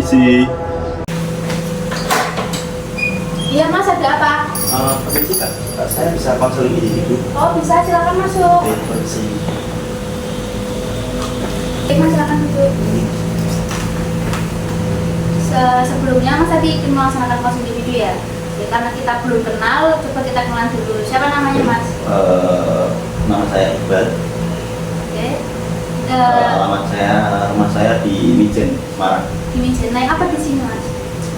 Permisi. Iya Mas, ada apa? Permisi Kak, saya bisa konseling individu. Oh bisa, silakan masuk. Oke, permisi. Oke Mas, silakan duduk. Sebelumnya Mas tadi ingin melaksanakan kelas individu ya? Ya karena kita belum kenal, coba kita kenalan dulu. Siapa namanya Mas? Nama saya Iqbal. Oke. Rumah saya di Mijen, Semarang. Di Mijen, naik apa di sini Mas?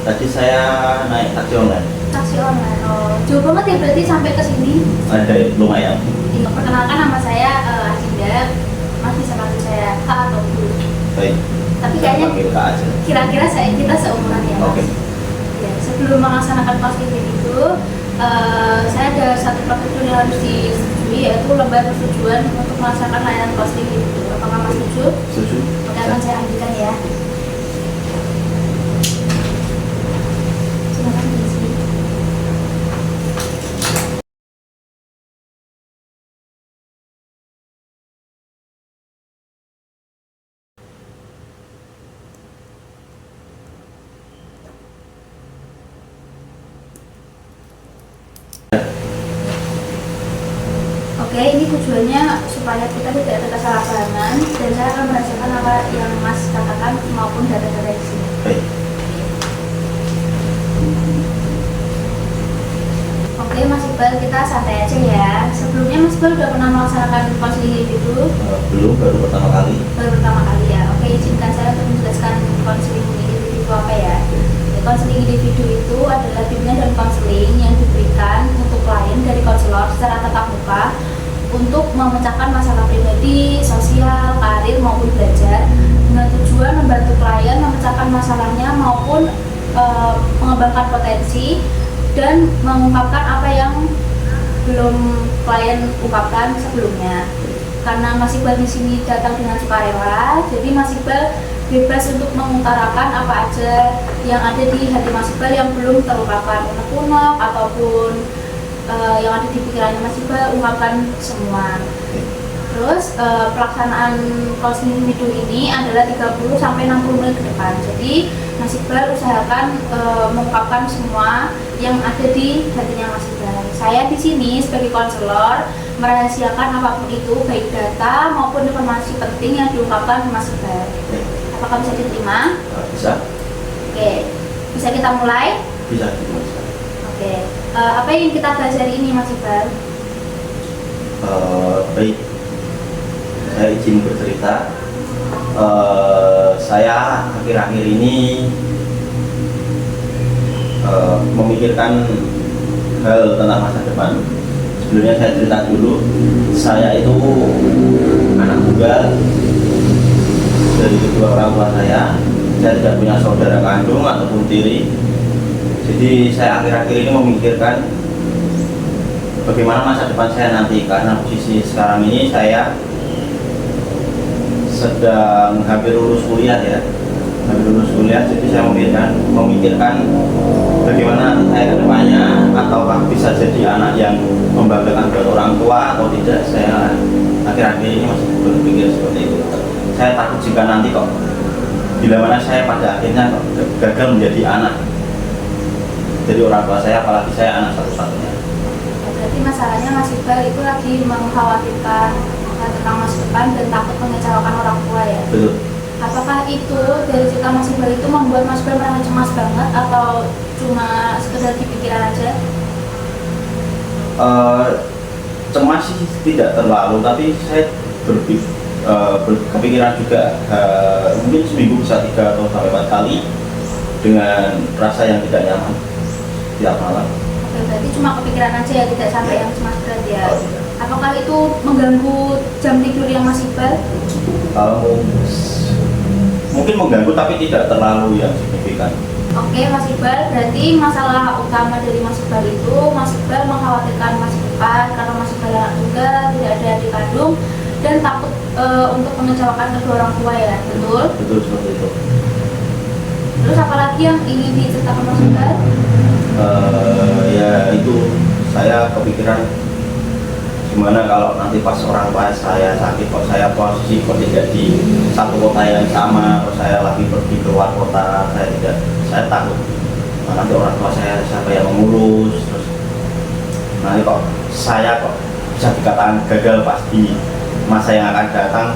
Tadi saya naik taksi online. Taksi online. Oh, jauh banget ya berarti sampai ke sini. Ada lumayan. Ya, perkenalkan nama saya Asinda. Mas bisa panggil saya Kak atau Bu. Baik. Tapi kayaknya Panggil Kak aja. kira-kira kita seumuran ya Mas. Oke. Ya, sebelum melaksanakan kelas individu, saya ada satu prosedur yang harus disetujui, yaitu lembar persetujuan untuk melaksanakan layanan kelas individu. Apakah Mas setuju? Setuju. Oke, akan saya ambilkan ya. Silakan diisi. Oke, ini tujuannya supaya kita tidak ada kesalahpahaman dan saya akan merasakan apa yang Mas katakan maupun data-data di sini. Baik. Oke, Mas Iqbal, kita santai aja ya. Sebelumnya Mas Iqbal udah pernah melaksanakan konseling individu? Belum, baru pertama kali. Baru pertama kali ya. Oke, izinkan saya untuk menjelaskan konseling individu apa ya. Konseling individu itu adalah bimbingan dan konseling yang diberikan untuk klien dari konselor secara tatap muka untuk memecahkan masalah pribadi, sosial, karir maupun belajar dengan tujuan membantu klien memecahkan masalahnya maupun mengembangkan potensi dan mengungkapkan apa yang belum klien ungkapkan sebelumnya. Karena Mas Iqbal di sini datang dengan sukarela, jadi Mas Iqbal bebas untuk mengutarakan apa aja yang ada di hati Mas Iqbal yang belum terungkapkan, unek-unek ataupun yang ada di pikirannya Mas Iqbal, ungkapkan semua. Terus pelaksanaan konseling individu ini adalah 30 sampai 60 menit ke depan. Jadi Mas Iqbal usahakan mengungkapkan semua yang ada di hatinya Mas Iqbal. Saya di sini sebagai konselor merahasiakan apapun itu, baik data maupun informasi penting yang diungkapkan Mas Iqbal. Apakah bisa diterima? Bisa. Oke, bisa kita mulai? Bisa. Oke, apa yang kita bahas hari ini Mas Iqbal? Baik. Saya izin bercerita. Saya akhir-akhir ini memikirkan hal tentang masa depan. Sebelumnya saya cerita dulu, saya itu anak tunggal dari kedua orang tua saya. Saya tidak punya saudara kandung ataupun tiri. Jadi saya akhir-akhir ini memikirkan bagaimana masa depan saya nanti, karena posisi sekarang ini saya sedang hampir lulus kuliah ya, jadi saya memikirkan bagaimana nanti saya kedepannya, ataukah bisa jadi anak yang membanggakan buat orang tua atau tidak. Saya akhir-akhir ini masih berpikir seperti itu. Saya takut jika nanti kok bila mana saya pada akhirnya gagal menjadi anak jadi orang tua saya, apalagi saya anak satu-satunya. Berarti masalahnya Mas Iqbal itu lagi mengkhawatirkan tentang masa depan dan takut mengecewakan orang tua ya? Betul. Apakah itu dari cerita Mas Iqbal itu membuat Mas Iqbal merasa cemas banget atau cuma sekedar di pikiran aja? Cemas sih tidak terlalu, tapi saya kepikiran juga, mungkin seminggu bisa 3 atau sampai 4 kali dengan rasa yang tidak nyaman tiap malam. Oke, berarti cuma kepikiran aja ya, tidak sampai yang cemas berat ya? Oh, iya. Apakah itu mengganggu jam tidur yang Mas Iqbal? Mungkin mengganggu tapi tidak terlalu yang signifikan. Oke Mas Iqbal, berarti masalah utama dari Mas Iqbal itu Mas Iqbal mengkhawatirkan masa depan karena Mas Iqbal anak tunggal, tidak ada adik kandung dan takut untuk mengecewakan kedua orang tua ya, betul? Betul, seperti itu. Terus apalagi yang ingin diceritakan Mas Iqbal? Ya itu, saya kepikiran Bagaimana kalau nanti pas orang tua saya sakit, kok saya posisi kok tidak di satu kota yang sama, kok saya lagi pergi keluar kota, saya takut. Nah, nanti orang tua saya siapa yang mengurus, terus nanti kok saya kok bisa dikatakan gagal pasti masa yang akan datang.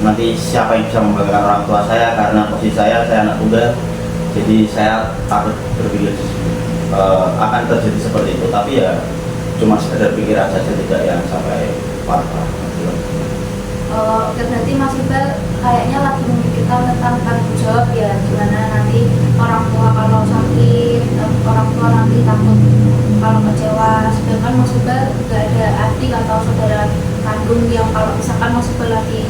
Nanti siapa yang bisa membanggakan orang tua saya, karena posisi saya anak tunggal, jadi saya takut berpikir akan terjadi seperti itu. Tapi ya cuma sekedar pikiran saja, tidak yang sampai parah. Oke, berarti Mas Iqbal kayaknya lagi memikirkan tentang tanggung jawab ya, gimana nanti orang tua kalau sakit, orang tua nanti takut kalau kecewa. Sedangkan Mas Iqbal nggak ada adik atau saudara kandung yang kalau misalkan Mas Iqbal lagi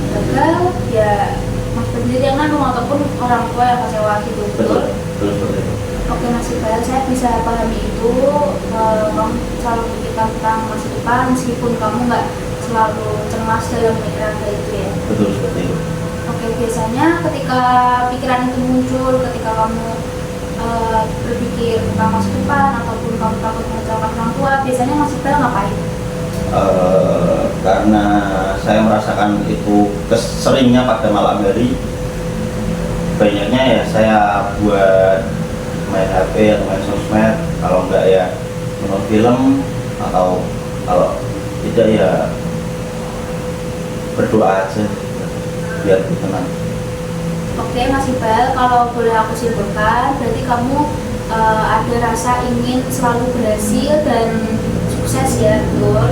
gagal, ya Mas Iqbal sendiri yang nanggung ataupun orang tua yang kecewa gitu. Betul seperti itu. Oke Mas Iqbal, saya bisa pahami itu. Kamu selalu memikirkan tentang masa depan meskipun kamu nggak selalu cemas dalam pikiran kayak itu ya. Betul seperti itu. Oke, biasanya ketika pikiran itu muncul, ketika kamu berpikir tentang masa depan ataupun kamu takut mengecewakan orang tua, biasanya Mas Iqbal ngapain? Karena saya merasakan itu seringnya pada malam hari, banyaknya ya saya buat main HP atau main sosmed, kalau enggak ya nonton film, atau kalau tidak ya berdoa aja biar tenang. Oke Mas Iqbal, kalau boleh aku simpulkan, berarti kamu ada rasa ingin selalu berhasil dan sukses ya, betul?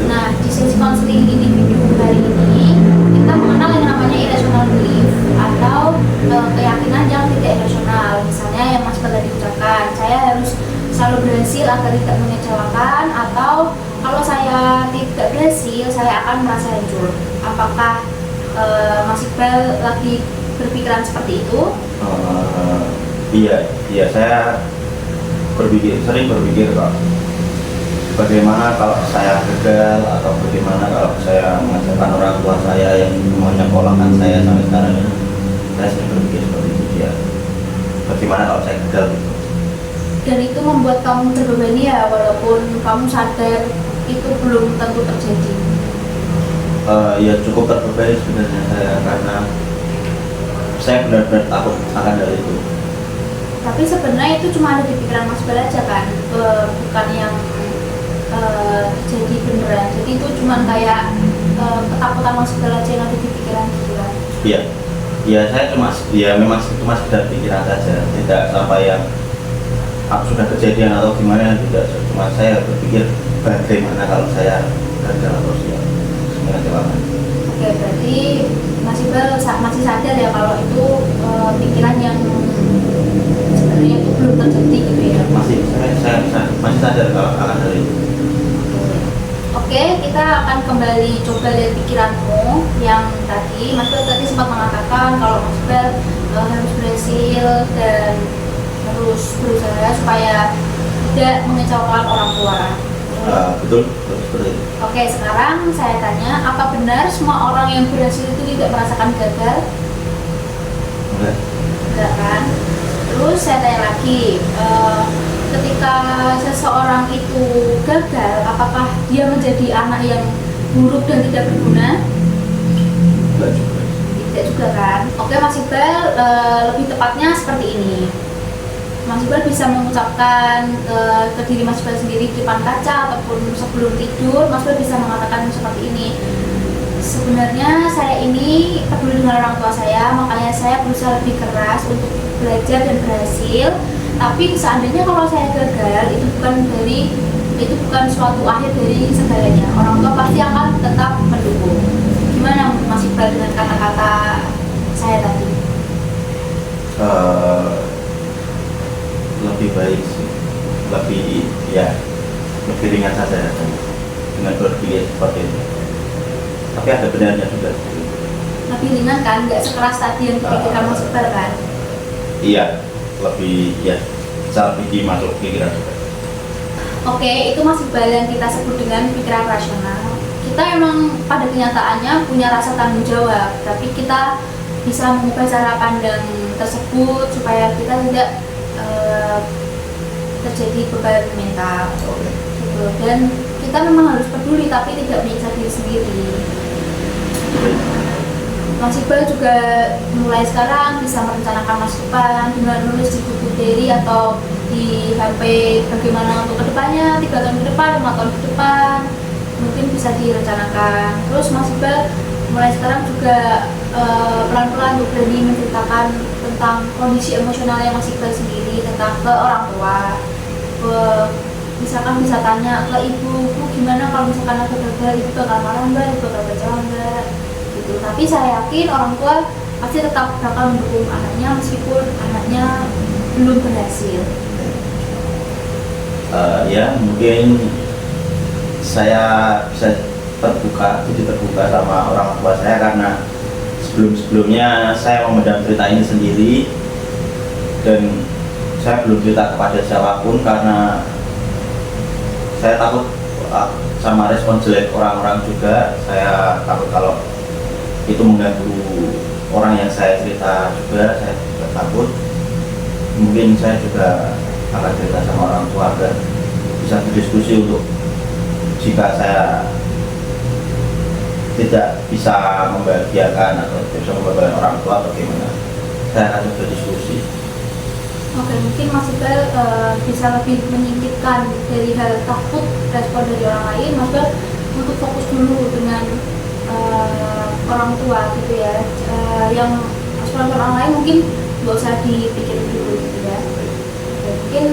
Nah, di sesi konseling individu hari ini kita mengenal yang namanya irrational belief atau keyakinan yang tidak rasional. Misalnya yang Mas Iqbal tadi ucapkan, saya harus selalu berhasil agar tidak mengecewakan, atau kalau saya tidak berhasil saya akan merasa hancur. Apakah Mas Iqbal lagi berpikiran seperti itu? Iya, saya sering berpikir kok, bagaimana kalau saya gagal, atau bagaimana kalau saya mengecewakan orang tua saya yang menyekolahkan saya sampai sekarang ini. Saya sering berpikir seperti itu ya. Bagaimana kalau saya gagal? Dan itu membuat kamu terbebani ya, walaupun kamu sadar itu belum tentu terjadi. Ya cukup terbebani sebenarnya saya, karena saya benar-benar takut akan hal itu. Tapi sebenarnya itu cuma ada di pikiran Mas Iqbal aja kan, bukan yang terjadi beneran. Jadi itu cuma kayak ketakutan Mas Iqbal aja yang ada di pikiran. Iya, saya memang cuma sekedar pikiran saja, tidak sampai yang sudah kejadian atau gimana, tidak. Cuma saya berpikir bagaimana kalau saya gagal atau mengecewakan. Oke, berarti Mas Iqbal masih sadar ya kalau itu pikiran yang sebenarnya itu belum terjadi gitu ya? Saya masih sadar kalau akan hal itu. Oke, kita akan kembali coba dari pikiranmu yang tadi. Mas Iqbal tadi sempat mengatakan kalau Mas Iqbal harus berhasil dan harus berusaha supaya tidak mengecewakan orang tua. Betul seperti itu. Oke, sekarang saya tanya, apa benar semua orang yang berhasil itu tidak merasakan gagal? Enggak kan? Terus saya tanya lagi, ketika seseorang itu gagal, apakah dia menjadi anak yang buruk dan tidak berguna? Enggak juga. Tidak juga kan? Oke Mas Iqbal, lebih tepatnya seperti ini. Mas Iqbal bisa mengucapkan ke diri Mas Iqbal sendiri di depan kaca ataupun sebelum tidur, Mas Iqbal bisa mengatakan seperti ini. Sebenarnya saya ini peduli dengan orang tua saya, makanya saya berusaha lebih keras untuk belajar dan berhasil. Tapi seandainya kalau saya gagal, itu bukan suatu akhir dari segalanya. Orang tua pasti akan tetap mendukung. Gimana Mas Iqbal dengan kata-kata saya tadi? Lebih baik sih, lebih ringan saja dengan berpikir seperti itu. Tapi ada benarnya juga. Lebih ringan kan, nggak sekeras tadi yang dipikirkan Mas Iqbal kan? Iya, bisa lebih masuk pikiran juga. Oke, itu Mas Iqbal yang kita sebut dengan pikiran rasional. Kita emang pada kenyataannya punya rasa tanggung jawab, tapi kita bisa mengubah cara pandang tersebut supaya kita tidak terjadi beban mental. Oke. Gitu. Dan kita memang harus peduli tapi tidak menyiksa diri sendiri. Mas Iqbal juga mulai sekarang bisa merencanakan masa depan dengan menulis di buku diary atau di HP bagaimana untuk kedepannya, 3 tahun ke depan, 5 tahun ke depan, mungkin bisa direncanakan. Terus Mas Iqbal mulai sekarang juga pelan-pelan berani menceritakan tentang kondisi emosionalnya Mas Iqbal sendiri, tentang ke orang tua. Misalkan bisa tanya ke ibu gimana kalau misalkan aku gagal, ibu bakal marah mbak, ibu bakal kecewa mbak gitu. Tapi saya yakin orang tua pasti tetap bakal mendukung anaknya meskipun anaknya belum berhasil. Ya mungkin saya bisa jadi terbuka sama orang tua saya karena sebelumnya saya memendam cerita ini sendiri dan saya belum cerita kepada siapapun karena saya takut sama respon jelek orang-orang juga. Saya takut kalau itu mengganggu orang yang saya cerita juga, saya juga takut. Mungkin saya juga akan cerita sama orang tua agar bisa berdiskusi untuk jika saya tidak bisa membahagiakan atau tidak bisa membahagiakan orang tua bagaimana, saya akan berdiskusi. Oke, mungkin Mas Iqbal bisa lebih menyingkirkan dari hal takut respon dari orang lain, Mas Iqbal untuk fokus dulu dengan orang tua gitu ya. Yang respon orang lain mungkin nggak usah dipikirin dulu gitu ya. Oke, mungkin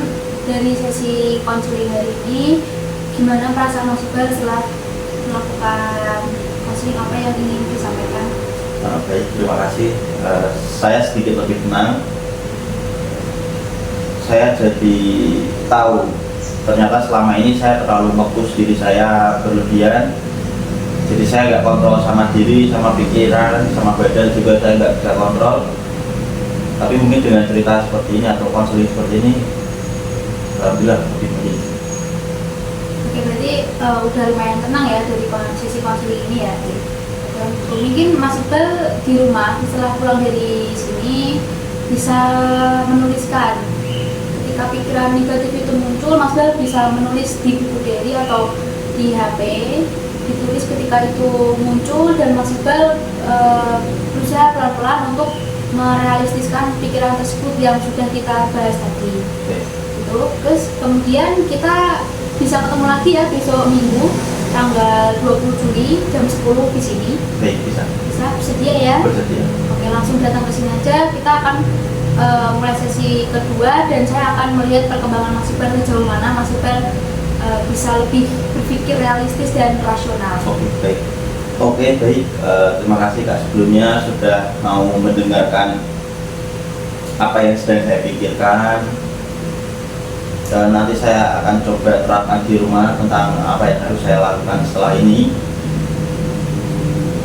dari sesi konseling hari ini, gimana perasaan Mas Iqbal setelah melakukan konseling, apa yang ingin disampaikan? Baik, terima kasih. Saya sedikit lebih tenang. Saya jadi tahu ternyata selama ini saya terlalu nge-push diri saya berlebihan. Jadi saya nggak kontrol sama diri, sama pikiran, sama badan juga saya nggak bisa kontrol. Tapi mungkin dengan cerita seperti ini atau konseling seperti ini, alhamdulillah lebih baik. Oke, berarti udah lumayan tenang ya dari sisi konseling ini ya. Mungkin Mas Iqbal di rumah setelah pulang dari sini bisa menuliskan ketika pikiran negatif itu muncul, Mas Iqbal bisa menulis di buku diary atau di HP, ditulis ketika itu muncul dan Mas Iqbal berusaha pelan-pelan untuk merealistiskan pikiran tersebut yang sudah kita bahas tadi. Gitu. Terus kemudian kita bisa ketemu lagi ya besok Minggu tanggal 20 Juli jam 10 di sini. Baik, bisa. Bisa bersedia ya? Bersedia. Oke, langsung datang ke sini aja. Kita akan mulai sesi kedua dan saya akan melihat perkembangan Mas Iqbal sejauh mana Mas Iqbal bisa lebih berpikir realistis dan rasional. Oke, baik. Oke, baik. Terima kasih Kak sebelumnya sudah mau mendengarkan apa yang sedang saya pikirkan. Dan nanti saya akan coba terapkan di rumah tentang apa yang harus saya lakukan setelah ini.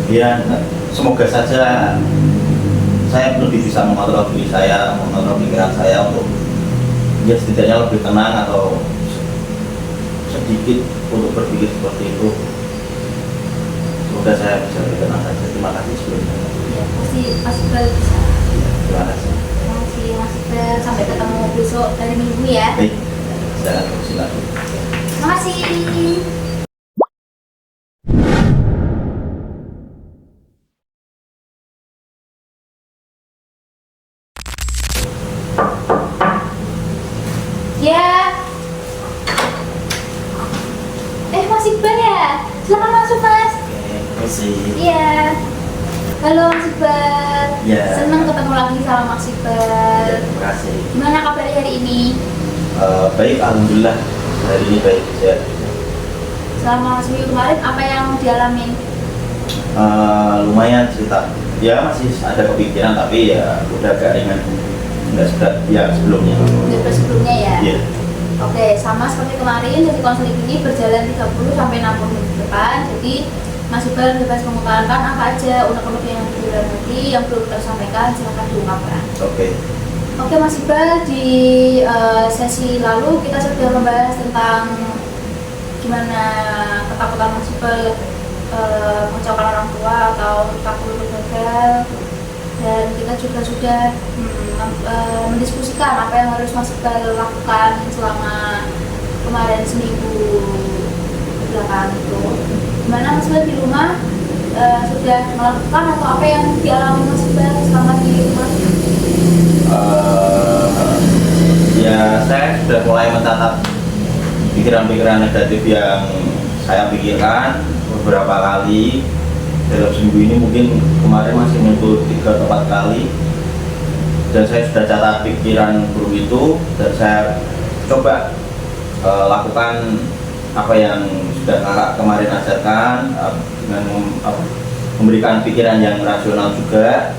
Ya, semoga saja saya lebih bisa mengontrol diri saya, mengontrol pikiran saya untuk ya setidaknya lebih tenang atau sedikit untuk berpikir seperti itu. Semoga saya bisa lebih tenang saja. Terima kasih sebelumnya. Ya, pasti Mas Iqbal bisa. Terima kasih. Terima kasih Mas Iqbal. Sampai ketemu besok dari Minggu ya. Baik, silakan. Terima kasih. Ya. Mas Iqbal ya? Silakan masuk Mas. Terima kasih. Iya. Halo Mas Iqbal. Ya. Senang ketemu lagi sama Mas Iqbal. Ya, terima kasih. Gimana kabarnya hari ini? Baik, alhamdulillah. Hari ini baik sehat. Selama seminggu kemarin apa yang dialamin? Lumayan cerita. Ya masih ada kepikiran tapi ya udah agak ringan. Nggak seberat ya sebelumnya. Daripada sebelumnya ya? Iya. Oke, sama seperti kemarin, sesi konseling ini berjalan 30 sampai 60 menit ke depan. Jadi Mas Iqbal bebas mengutarakan apa aja unek-unek yang di dalam hati yang belum tersampaikan, silakan diungkapkan. Oke. Oke Mas Iqbal, di sesi lalu kita sudah membahas tentang gimana ketakutan Mas Iqbal mengecewakan orang tua atau takut untuk gagal, dan kita juga sudah mendiskusikan apa yang harus Mas Iqbal lakukan selama kemarin seminggu belakang itu. Gimana Mas Iqbal di rumah sudah melakukan atau apa yang dialami Mas Iqbal selama di rumah? Ya saya sudah mulai mencatat pikiran-pikiran negatif yang saya pikirkan beberapa kali dalam seminggu ini. Mungkin kemarin masih muncul 3 atau 4 kali, dan saya sudah catat pikiran buruk itu, dan saya coba lakukan apa yang sudah kakak kemarin ajarkan, dengan memberikan pikiran yang rasional juga.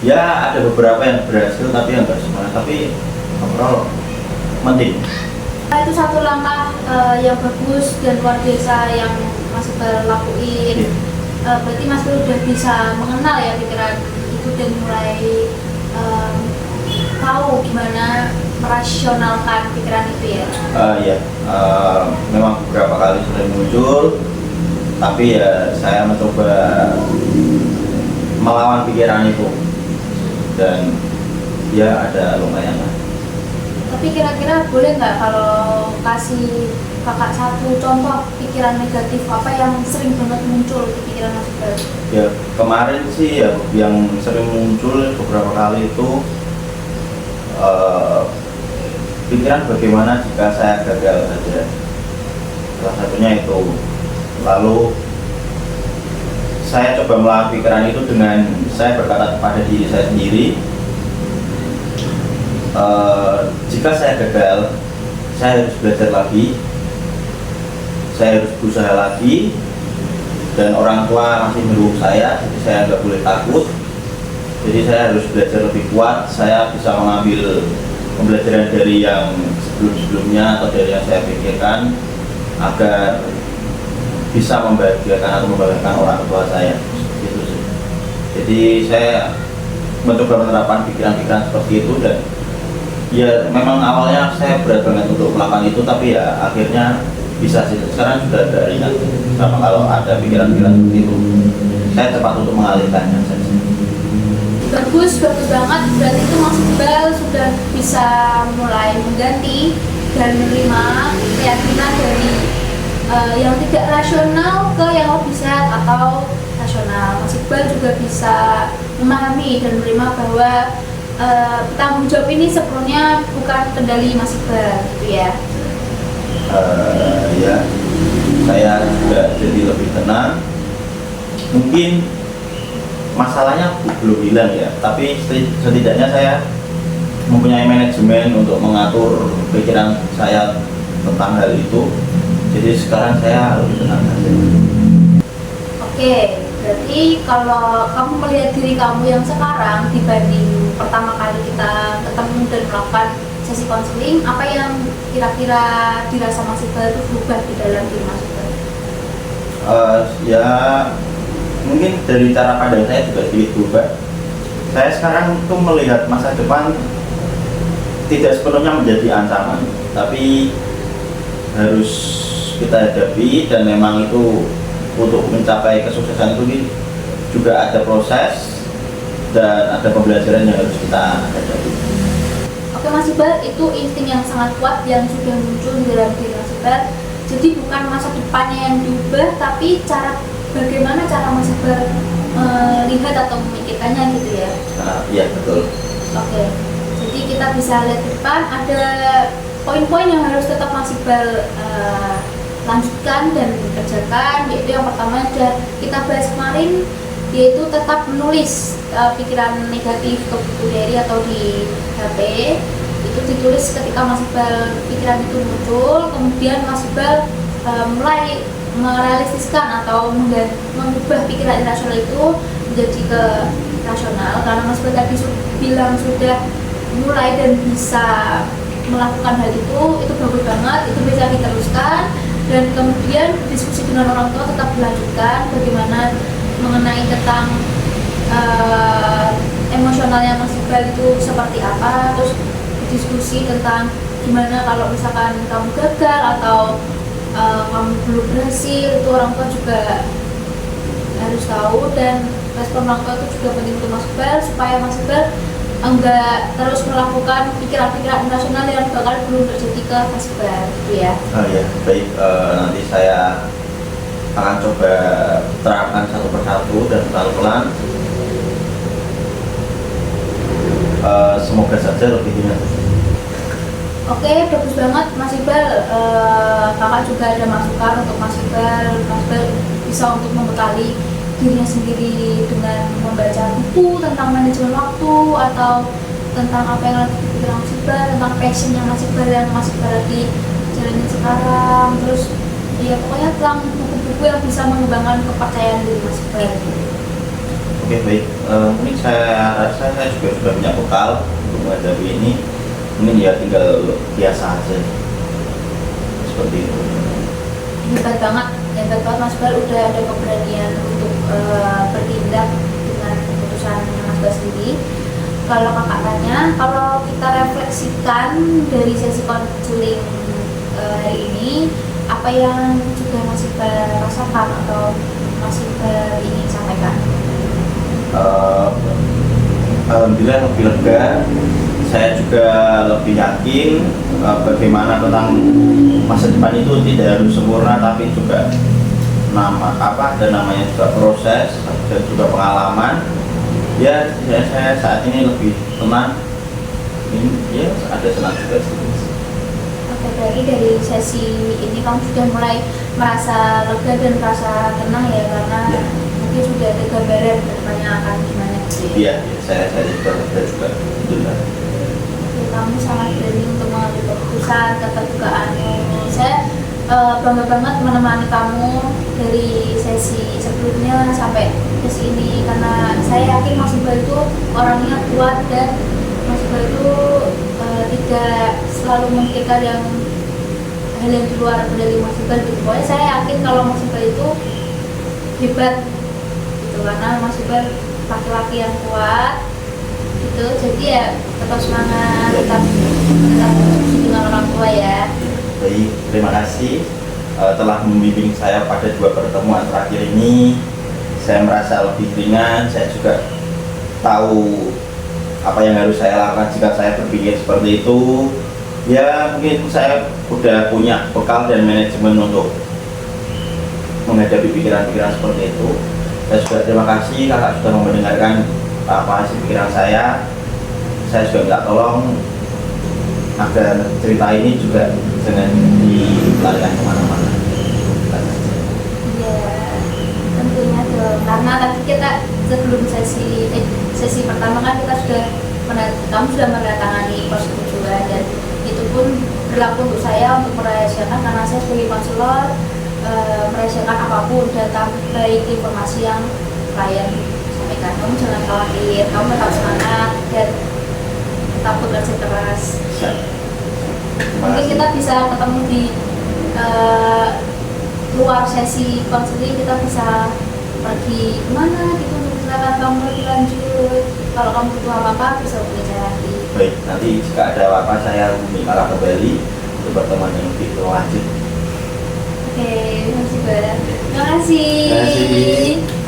Ya ada beberapa yang berhasil tapi yang enggak semua, tapi overall penting. Itu satu langkah yang bagus dan luar biasa yang Mas Iqbal lakuin. Berarti Mas Iqbal udah bisa mengenal ya pikiran itu dan mulai tahu gimana merasionalkan pikiran itu ya. Ya, memang beberapa kali sudah muncul, tapi ya saya mencoba melawan pikiran itu, dan ya ada lumayan lah. Tapi kira-kira boleh nggak kalau kasih kakak satu contoh pikiran negatif apa yang sering banget muncul di pikiran Mas Iqbal? Ya kemarin sih ya yang sering muncul beberapa kali itu pikiran bagaimana jika saya gagal saja, salah satunya itu. Lalu saya coba melawan pikiran itu dengan saya berkata kepada diri saya sendiri, jika saya gagal, saya harus belajar lagi, saya harus berusaha lagi, dan orang tua masih mendukung saya, jadi saya nggak boleh takut. Jadi saya harus belajar lebih kuat, saya bisa mengambil pembelajaran dari yang sebelum-sebelumnya atau dari yang saya pikirkan agar bisa membahagiakan atau membahagiakan orang tua saya. Gitu sih. Jadi saya mencoba menerapkan pikiran-pikiran seperti itu, dan ya memang awalnya saya berat banget untuk melakukan itu, tapi ya akhirnya bisa sih. Sekarang sudah ada ringan, sama kalau ada pikiran-pikiran seperti itu saya cepat untuk mengalihkannya saja. Bagus banget. Berarti itu Mas Iqbal sudah bisa mulai mengganti dan menerima keyakinan dari yang tidak rasional ke yang lebih sehat atau rasional. Mas Iqbal juga bisa memahami dan menerima bahwa tanggung jawab ini sepenuhnya bukan kendali Mas Iqbal, gitu ya. Ya, saya juga jadi lebih tenang. Mungkin masalahnya belum hilang ya, tapi setidaknya saya mempunyai manajemen untuk mengatur pikiran saya tentang hal itu. Jadi sekarang saya lebih tenang saja. Oke, berarti kalau kamu melihat diri kamu yang sekarang dibanding pertama kali kita ketemu dan melakukan sesi konseling, apa yang kira-kira dirasa Mas Iqbal itu berubah di dalam diri Mas Iqbal? Ya mungkin dari cara pandang saya juga sedikit berubah. Saya sekarang tuh melihat masa depan tidak sepenuhnya menjadi ancaman, tapi harus kita hadapi, dan memang itu untuk mencapai kesuksesan itu juga ada proses dan ada pembelajaran yang harus kita hadapi. Oke Mas Iqbal, itu insting yang sangat kuat yang sudah muncul di dalam diri Mas Iqbal. Jadi bukan masa depannya yang diubah, tapi bagaimana cara Mas Iqbal melihat atau memikirkannya gitu ya? Iya betul. Oke, jadi kita bisa lihat di depan ada poin-poin yang harus tetap Mas Iqbal lanjutkan dan kerjakan, yaitu yang pertama sudah kita bahas kemarin, yaitu tetap menulis pikiran negatif ke buku diary atau di HP. Itu ditulis ketika Mas Iqbal pikiran itu muncul, kemudian Mas Iqbal mulai merealistiskan atau mengubah pikiran irasional itu menjadi ke rasional, karena Mas Iqbal tadi bilang sudah mulai dan bisa melakukan hal itu bagus banget, itu bisa diteruskan. Dan kemudian diskusi dengan orang tua tetap dilanjutkan, bagaimana mengenai tentang emosionalnya Mas Iqbal itu seperti apa, terus diskusi tentang gimana kalau misalkan kamu gagal atau kamu belum berhasil, itu orang tua juga harus tahu, dan respon orang tua itu juga penting untuk Mas Iqbal supaya Mas Iqbal enggak terus melakukan pikiran-pikiran rasional yang bakal belum terjadi ke Mas Iqbal gitu ya. Oh ya, baik. Nanti saya akan coba terapkan satu persatu dan pelan-pelan. Semoga saja lebih ringan. Oke, bagus banget Mas Iqbal. Kakak juga ada masukan untuk Mas Iqbal. Mas Iqbal bisa untuk membekali dirinya sendiri dengan membaca buku tentang manajemen waktu atau tentang apa yang lagi dipikiran Mas Iqbal, tentang passionnya Mas Iqbal yang Mas Iqbal lagi jalanin sekarang. Terus ya pokoknya tentang buku-buku yang bisa mengembangkan kepercayaan diri Mas Iqbal. Oke, baik. Mungkin saya rasa saya juga sudah punya bekal untuk menghadapi ini. Mungkin ya tinggal biasa aja seperti itu. Hebat banget Mas Iqbal udah ada keberanian untuk bertindak dengan keputusannya Mas Iqbal sendiri. Kalau kakak tanya, kalau kita refleksikan dari sesi konseling hari ini, apa yang juga Mas Iqbal rasakan atau Mas Iqbal ingin sampaikan? Alhamdulillah lebih lega. Saya juga lebih yakin bagaimana tentang masa depan itu tidak harus sempurna, tapi juga ada namanya juga proses dan juga pengalaman. Ya, saya saat ini lebih tenang. Ya, ada senang juga sih. Oke, berarti dari sesi ini kamu sudah mulai merasa lega dan merasa tenang ya, karena mungkin sudah ada gambaran depannya akan gimana gitu ya? Iya, saya juga lega juga. Alhamdulillah. Kamu sangat berani untuk mengambil keputusan, keterbukaanmu. Saya bangga banget menemani kamu dari sesi sebelumnya sampai ke sini, karena saya yakin Mas Iqbal itu orangnya kuat dan Mas Iqbal itu tidak selalu memikirkan hal yang di luar dari Mas Iqbal gitu. Pokoknya saya yakin kalau Mas Iqbal itu hebat gitu, karena Mas Iqbal laki-laki yang kuat gitu. Jadi ya tetap semangat, tetap dengan orang tua ya. Baik, terima kasih telah membimbing saya pada 2 pertemuan terakhir ini. Saya merasa lebih ringan. Saya juga tahu apa yang harus saya lakukan jika saya berpikir seperti itu. Ya, mungkin saya sudah punya bekal dan manajemen untuk menghadapi pikiran-pikiran seperti itu. Saya juga terima kasih kakak sudah mendengarkan apa isi pikiran saya. Saya juga minta tolong agar cerita ini juga jangan dilarikan kemana-mana. Iya, tentunya dong. Karena tadi kita sebelum sesi pertama kan kita kamu sudah menandatangani persetujuan, dan itu pun berlaku untuk saya untuk merahasiakan, karena saya sebagai konselor merahasiakan apapun data baik informasi yang klien sampaikan. Kamu jangan khawatir, kamu tetap semangat dan tetap bekerja keras. Mungkin kita bisa ketemu di luar sesi konseling, kita bisa pergi kemana gitu untuk silakan kamu lebih lanjut. Kalau kamu butuh apa-apa bisa hubungi saya lagi. Baik, nanti jika ada apa-apa saya hubungi kakak kembali untuk pertemuan yang lebih lanjut. Oke, terima kasih banyak. Terima kasih. Terima kasih.